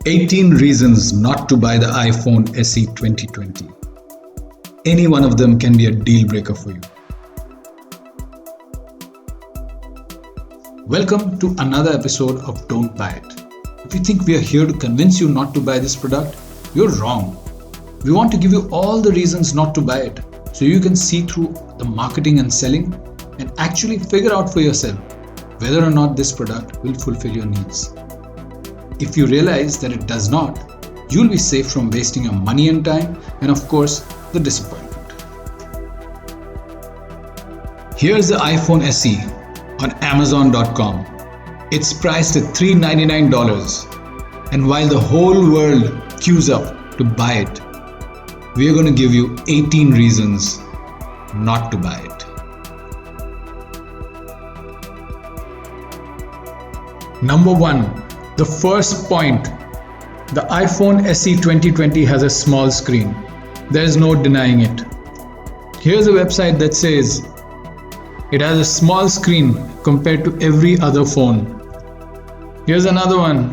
18 reasons not to buy the iPhone SE 2020. Any one of them can be a deal breaker for you. Welcome to another episode of Don't Buy It. If you think we are here to convince you not to buy this product, you're wrong. We want to give you all the reasons not to buy it so you can see through the marketing and selling and actually figure out for yourself whether or not this product will fulfill your needs. If you realize that it does not, you'll be safe from wasting your money and time and of course the disappointment. Here's the iPhone SE on Amazon.com. It's priced at $399, and while the whole world queues up to buy it, we are going to give you 18 reasons not to buy it. Number 1. The first point, the iPhone SE 2020 has a small screen. There is no denying it. Here's a website that says it has a small screen compared to every other phone. Here's another one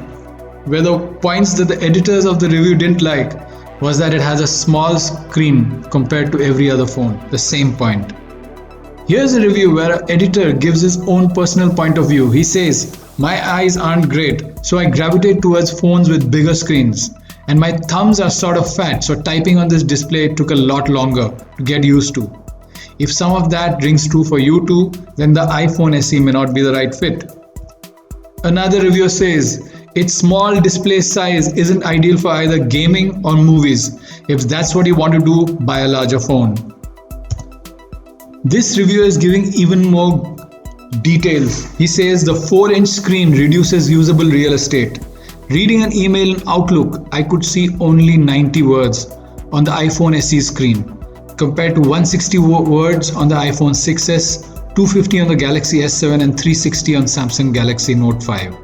where the points that the editors of the review didn't like was that it has a small screen compared to every other phone. The same point. Here's a review where an editor gives his own personal point of view. He says, "My eyes aren't great, so I gravitate towards phones with bigger screens. And my thumbs are sort of fat, so typing on this display took a lot longer to get used to." If some of that rings true for you too, then the iPhone SE may not be the right fit. Another reviewer says, its small display size isn't ideal for either gaming or movies. If that's what you want to do, buy a larger phone. This reviewer is giving even more details. He says the 4-inch screen reduces usable real estate. Reading an email in Outlook, I could see only 90 words on the iPhone SE screen, compared to 160 words on the iPhone 6s, 250 on the Galaxy S7 and 360 on Samsung Galaxy Note 5.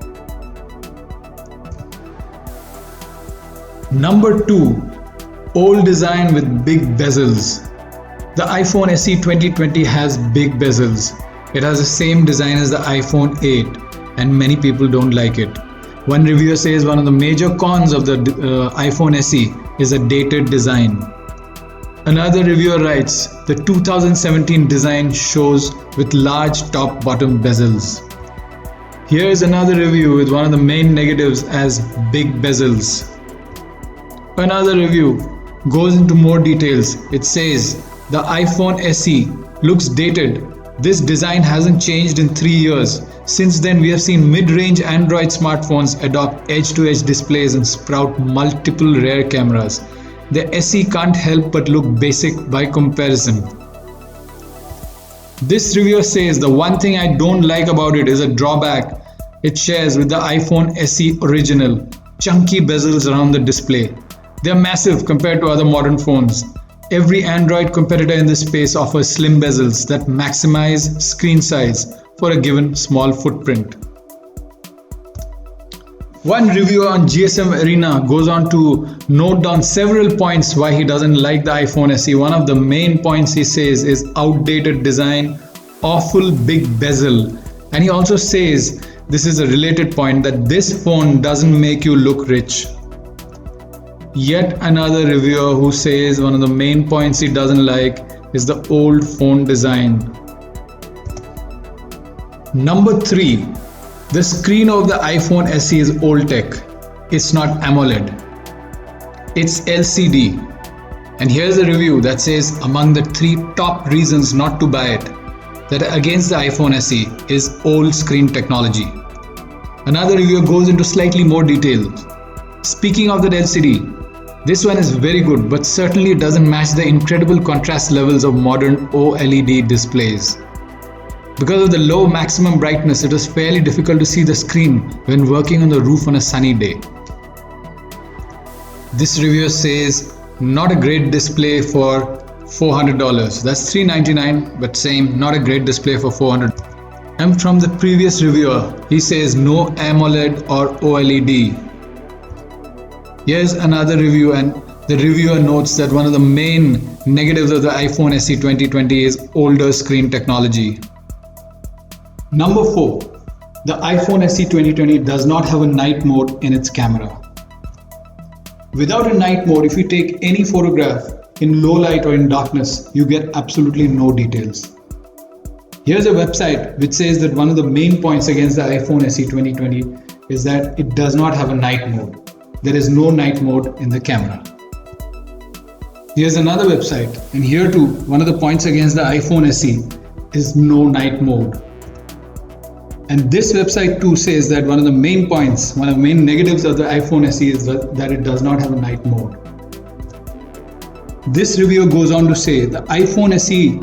Number 2. Old design with big bezels. The iPhone SE 2020 has big bezels. It has the same design as the iPhone 8 and many people don't like it. One reviewer says one of the major cons of the iPhone SE is a dated design. Another reviewer writes, the 2017 design shows with large top-bottom bezels. Here's another review with one of the main negatives as big bezels. Another review goes into more details. It says, the iPhone SE looks dated. This design hasn't changed in 3 years. Since then, we have seen mid-range Android smartphones adopt edge-to-edge displays and sprout multiple rear cameras. The SE can't help but look basic by comparison. This reviewer says the one thing I don't like about it is a drawback it shares with the iPhone SE original, chunky bezels around the display. They're massive compared to other modern phones. Every Android competitor in this space offers slim bezels that maximize screen size for a given small footprint. One reviewer on GSM Arena goes on to note down several points why he doesn't like the iPhone SE. One of the main points he says is outdated design, awful big bezel, and he also says, this is a related point, that this phone doesn't make you look rich. Yet another reviewer who says one of the main points he doesn't like is the old phone design. Number 3. The screen of the iPhone SE is old tech. It's not AMOLED. It's LCD. And here's a review that says among the 3 top reasons not to buy it, that against the iPhone SE is old screen technology. Another reviewer goes into slightly more detail. Speaking of that LCD, this one is very good, but certainly doesn't match the incredible contrast levels of modern OLED displays. Because of the low maximum brightness, it is fairly difficult to see the screen when working on the roof on a sunny day. This reviewer says, not a great display for $400. That's $399, but same, not a great display for $400. And from the previous reviewer, he says no AMOLED or OLED. Here's another review, and the reviewer notes that one of the main negatives of the iPhone SE 2020 is older screen technology. Number 4. The iPhone SE 2020 does not have a night mode in its camera. Without a night mode, if you take any photograph in low light or in darkness, you get absolutely no details. Here's a website which says that one of the main points against the iPhone SE 2020 is that it does not have a night mode. There is no night mode in the camera. Here's another website, and here too, one of the points against the iPhone SE is no night mode. And this website too says that one of the main points, one of the main negatives of the iPhone SE is that it does not have a night mode. This reviewer goes on to say the iPhone SE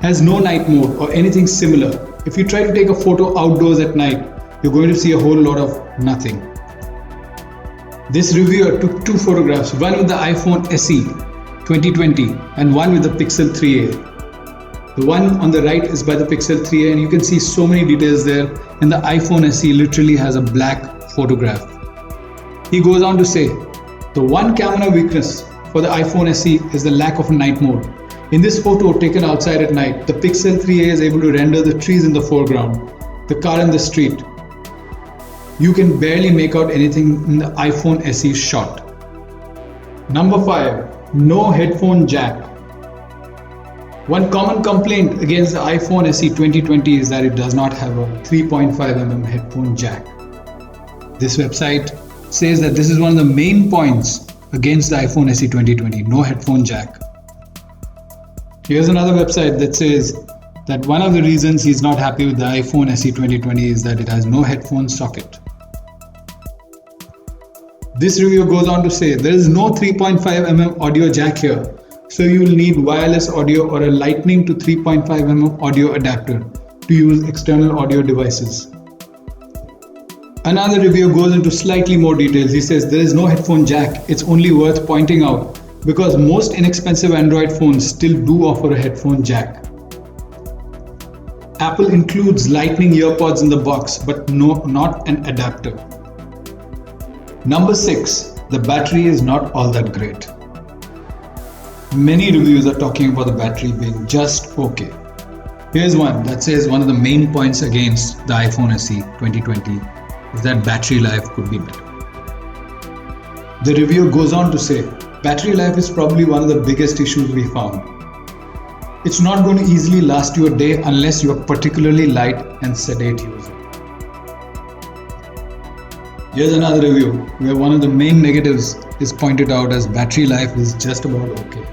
has no night mode or anything similar. If you try to take a photo outdoors at night, you're going to see a whole lot of nothing. This reviewer took two photographs, one with the iPhone SE 2020 and one with the Pixel 3a. The one on the right is by the Pixel 3a, and you can see so many details there, and the iPhone SE literally has a black photograph. He goes on to say, the one camera weakness for the iPhone SE is the lack of a night mode. In this photo taken outside at night, the Pixel 3a is able to render the trees in the foreground, the car in the street. You can barely make out anything in the iPhone SE shot. Number 5. No headphone jack. One common complaint against the iPhone SE 2020 is that it does not have a 3.5mm headphone jack. This website says that this is one of the main points against the iPhone SE 2020, no headphone jack. Here's another website that says that one of the reasons he's not happy with the iPhone SE 2020 is that it has no headphone socket. This review goes on to say there is no 3.5mm audio jack here, so you will need wireless audio or a lightning to 3.5mm audio adapter to use external audio devices. Another review goes into slightly more details. He says there is no headphone jack. It's only worth pointing out because most inexpensive Android phones still do offer a headphone jack. Apple includes lightning earpods in the box, but not an adapter. Number 6. The battery is not all that great. Many reviews are talking about the battery being just okay. Here's one that says one of the main points against the iPhone SE 2020 is that battery life could be better. The reviewer goes on to say, battery life is probably one of the biggest issues we found. It's not going to easily last you a day unless you're a particularly light and sedate user. Here's another review where one of the main negatives is pointed out as battery life is just about okay.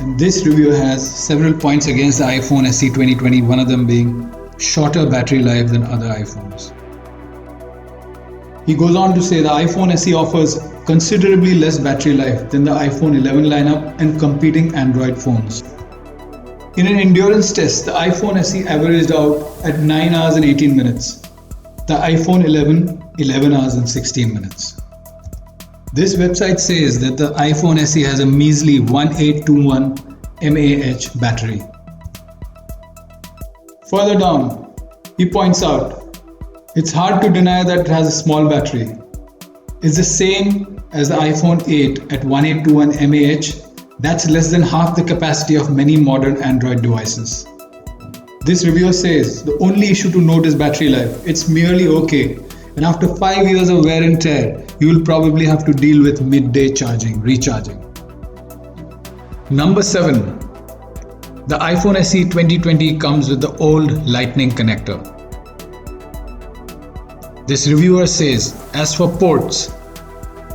And this review has several points against the iPhone SE 2020, one of them being shorter battery life than other iPhones. He goes on to say the iPhone SE offers considerably less battery life than the iPhone 11 lineup and competing Android phones. In an endurance test, the iPhone SE averaged out at 9 hours and 18 minutes. The iPhone 11 hours and 16 minutes. This website says that the iPhone SE has a measly 1821 mAh battery. Further down, he points out, it's hard to deny that it has a small battery. It's the same as the iPhone 8 at 1821 mAh. That's less than half the capacity of many modern Android devices. This reviewer says the only issue to note is battery life. It's merely okay. And after 5 years of wear and tear, you will probably have to deal with midday recharging. Number 7. The iPhone SE 2020 comes with the old Lightning connector. This reviewer says, as for ports,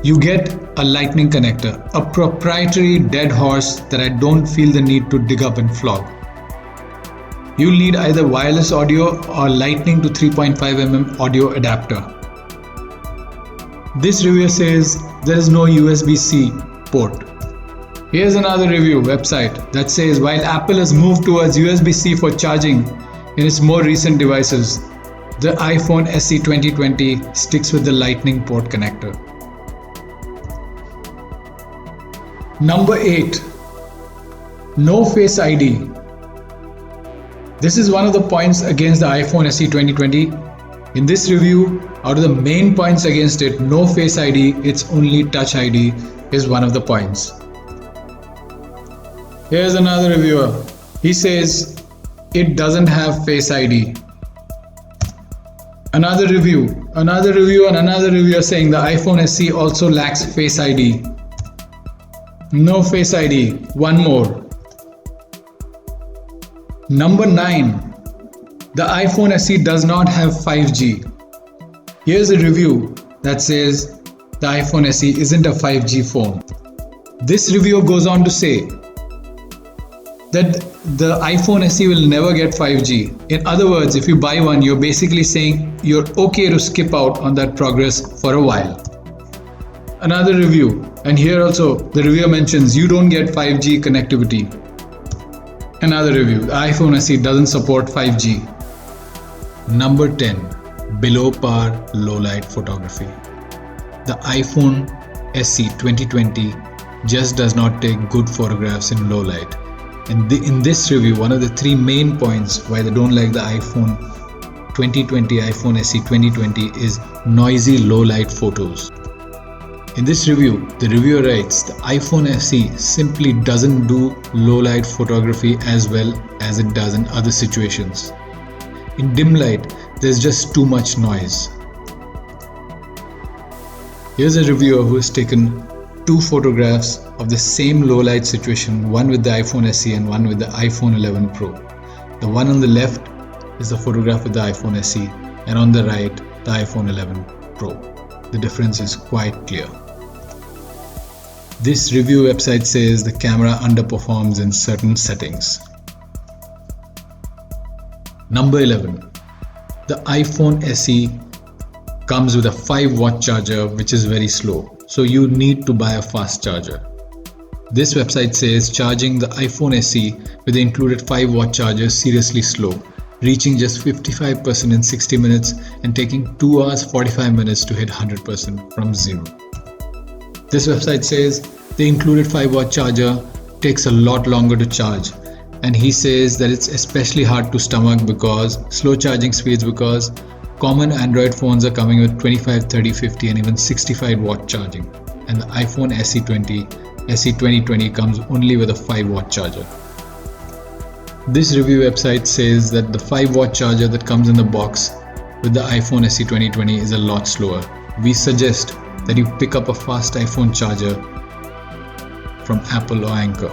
you get a Lightning connector, a proprietary dead horse that I don't feel the need to dig up and flog. You'll need either wireless audio or Lightning to 3.5mm audio adapter. This reviewer says there is no USB-C port. Here's another review website that says while Apple has moved towards USB-C for charging in its more recent devices, the iPhone SE 2020 sticks with the Lightning port connector. Number 8. No Face ID. This is one of the points against the iPhone SE 2020. In this review, out of the main points against it, no Face ID, it's only Touch ID is one of the points. Here's another reviewer. He says it doesn't have Face ID. Another review, and another reviewer saying the iPhone SE also lacks Face ID. No Face ID. One more. Number 9. The iPhone SE does not have 5G. Here's a review that says the iPhone SE isn't a 5G phone. This reviewer goes on to say that the iPhone SE will never get 5G. In other words, if you buy one, you're basically saying you're okay to skip out on that progress for a while. Another review, and here also the reviewer mentions you don't get 5G connectivity. Another review, the iPhone SE doesn't support 5G. Number 10, below par low light photography. The iPhone SE 2020 just does not take good photographs in low light. And in this review, one of the 3 main points why they don't like the iPhone SE 2020 is noisy low light photos. In this review, the reviewer writes the iPhone SE simply doesn't do low light photography as well as it does in other situations. In dim light, there's just too much noise. Here's a reviewer who has taken 2 photographs of the same low light situation, one with the iPhone SE and one with the iPhone 11 Pro. The one on the left is the photograph with the iPhone SE, and on the right, the iPhone 11 Pro. The difference is quite clear. This review website says the camera underperforms in certain settings. Number 11. The iPhone SE comes with a 5-watt charger which is very slow, so you need to buy a fast charger. This website says charging the iPhone SE with the included 5-watt charger is seriously slow, reaching just 55% in 60 minutes and taking 2 hours 45 minutes to hit 100% from 0. This website says the included 5-watt charger takes a lot longer to charge, and he says that it's especially hard to stomach because slow charging speeds, because common Android phones are coming with 25, 30, 50 and even 65 watt charging, and the iPhone SE 2020 comes only with a 5-watt charger. This review website says that the 5-watt charger that comes in the box with the iPhone SE 2020 is a lot slower. We suggest that you pick up a fast iPhone charger from Apple or Anchor.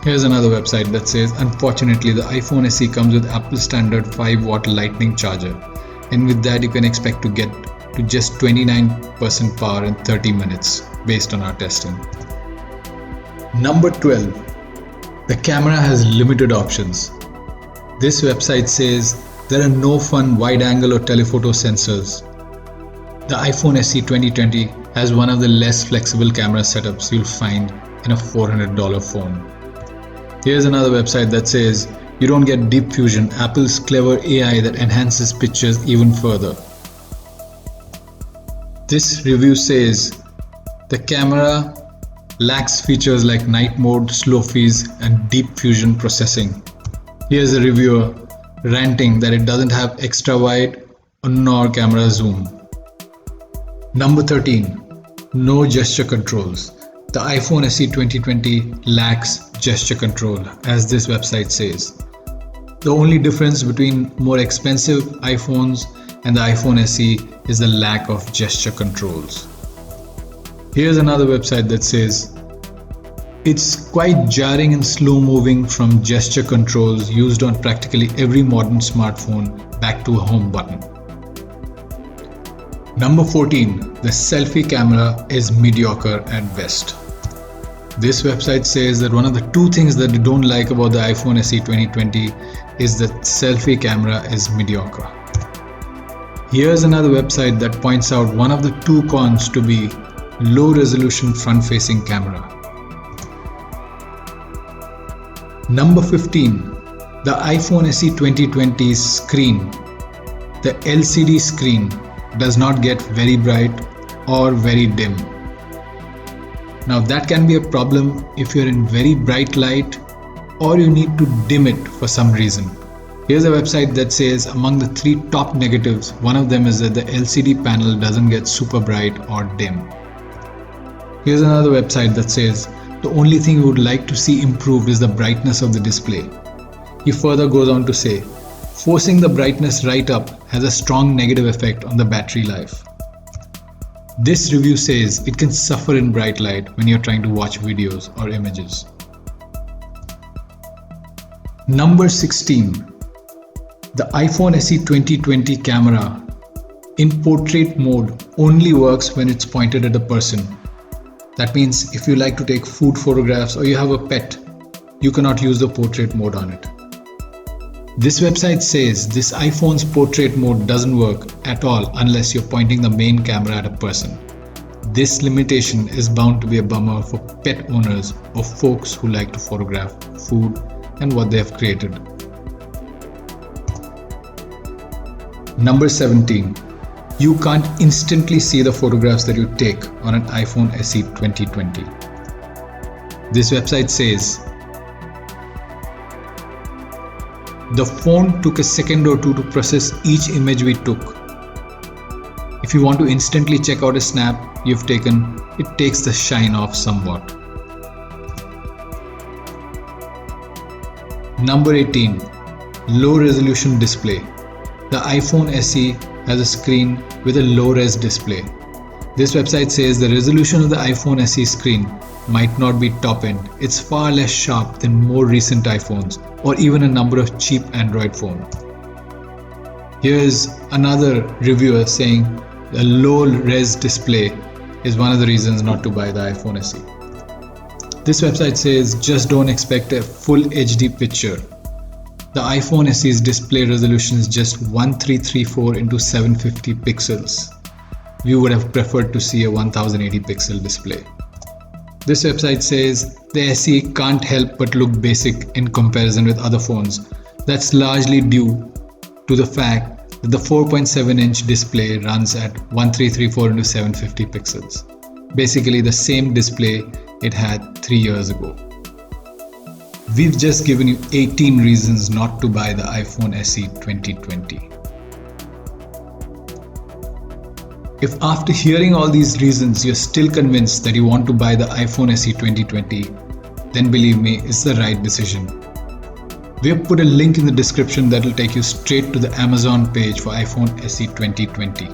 Here's another website that says, unfortunately, the iPhone SE comes with Apple standard 5-watt lightning charger, and with that you can expect to get to just 29% power in 30 minutes based on our testing. Number 12. The camera has limited options. This website says there are no fun wide-angle or telephoto sensors. The iPhone SE 2020 has one of the less flexible camera setups you'll find in a $400 phone. Here's another website that says you don't get Deep Fusion, Apple's clever AI that enhances pictures even further. This review says the camera lacks features like night mode, slow freeze and Deep Fusion processing. Here's a reviewer ranting that it doesn't have extra wide nor camera zoom. Number 13. No gesture controls. The iPhone SE 2020 lacks gesture control, as this website says. The only difference between more expensive iPhones and the iPhone SE is the lack of gesture controls. Here's another website that says it's quite jarring and slow moving from gesture controls used on practically every modern smartphone back to a home button. Number 14. The selfie camera is mediocre at best. This website says that one of the 2 things that they don't like about the iPhone SE 2020 is that selfie camera is mediocre. Here's another website that points out one of the 2 cons to be low resolution front-facing camera. Number 15. The iPhone SE 2020's screen, the LCD screen, does not get very bright or very dim. Now that can be a problem if you're in very bright light or you need to dim it for some reason. Here's a website that says among the 3 top negatives, one of them is that the LCD panel doesn't get super bright or dim. Here's another website that says the only thing you would like to see improved is the brightness of the display. He further goes on to say, Forcing the brightness right up has a strong negative effect on the battery life. This review says it can suffer in bright light when you're trying to watch videos or images. Number 16. The iPhone SE 2020 camera in portrait mode only works when it's pointed at a person. That means if you like to take food photographs or you have a pet, you cannot use the portrait mode on it. This website says this iPhone's portrait mode doesn't work at all unless you're pointing the main camera at a person. This limitation is bound to be a bummer for pet owners or folks who like to photograph food and what they have created. Number 17. You can't instantly see the photographs that you take on an iPhone SE 2020. This website says the phone took a second or two to process each image we took. If you want to instantly check out a snap you've taken, it takes the shine off somewhat. Number 18. Low resolution display. The iPhone SE has a screen with a low-res display. This website says the resolution of the iPhone SE screen might not be top-end. It's far less sharp than more recent iPhones or even a number of cheap Android phones. Here's another reviewer saying a low-res display is one of the reasons not to buy the iPhone SE. This website says just don't expect a full HD picture. The iPhone SE's display resolution is just 1334 into 750 pixels. We would have preferred to see a 1080 pixel display. This website says the SE can't help but look basic in comparison with other phones. That's largely due to the fact that the 4.7-inch display runs at 1334 into 750 pixels. Basically the same display it had 3 years ago. We've just given you 18 reasons not to buy the iPhone SE 2020. If after hearing all these reasons you're still convinced that you want to buy the iPhone SE 2020, then believe me, it's the right decision. We have put a link in the description that will take you straight to the Amazon page for iPhone SE 2020.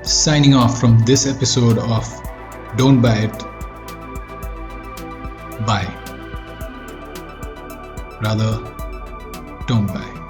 Signing off from this episode of Don't Buy It, Buy. Rather, don't buy.